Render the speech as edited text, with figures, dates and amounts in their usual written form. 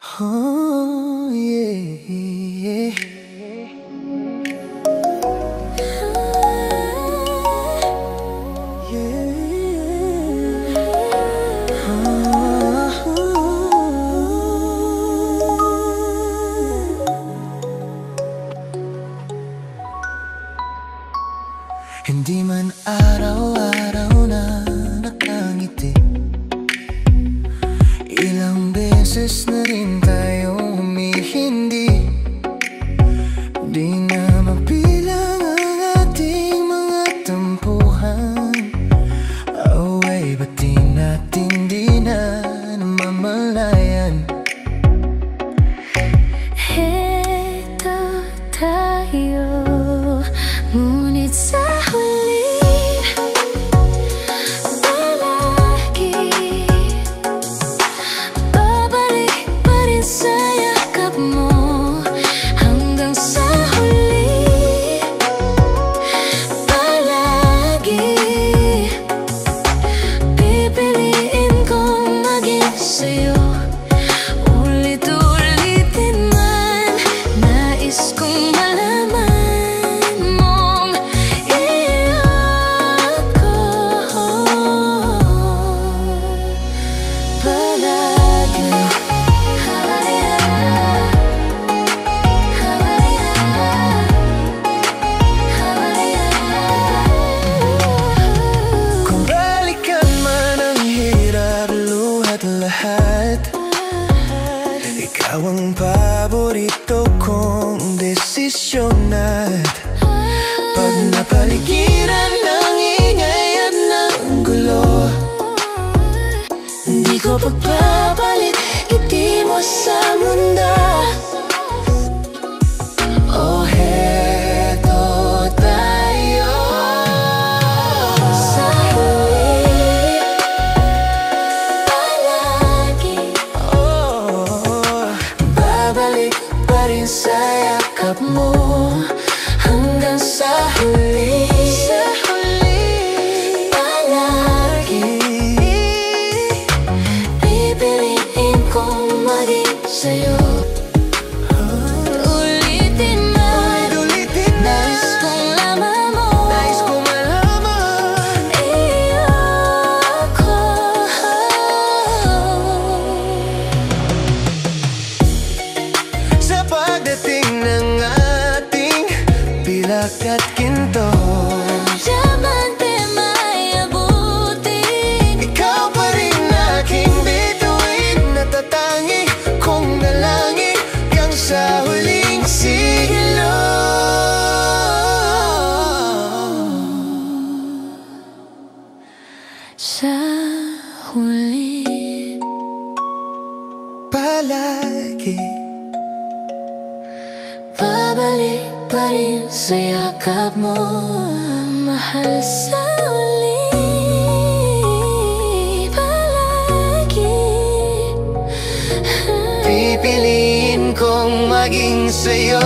Oh, yeah. Hindi man araw-araw na nakangiti, ilang beses na rin tayo humihindi. Di na mabilang ang ating mga tampuhan. Away, ba't di natin di na namamalayan? Heto tayo, ngunit sa huli palagi babalik pa rin sa yakap mo. Hanggang sa huli palagi pipiliin kong maging sa'yo. Ulit-ulitin man, nais kong malaman mong iyo ako palagi. Kung balikan man ang hirap, luhat lahat, ikaw ang paborito kong desisyon. At pag napaligiran ng ingay at ng gulo, hindi ko pagpapalit ngiti mo sa mundo. Oh, heto tayo Sa huli palagi oh, babalik pa rin sa yakap mo. Hanggang sa huli palagi pipiliin kong maging sa'yo. Ulitin man, ulitin na, nais kong laman mo nais ko malaman. iyo ako. Sa pagdating ng ating pilak at ginto, Diamante may abutin, ikaw pa rin aking bituin. Natatangi kong dalangin hanggang sa huling siglo. sa huli Palagi babalik pa rin sa yakap mo, mahal. Sa huli palagi pipiliin kong maging sa'yo.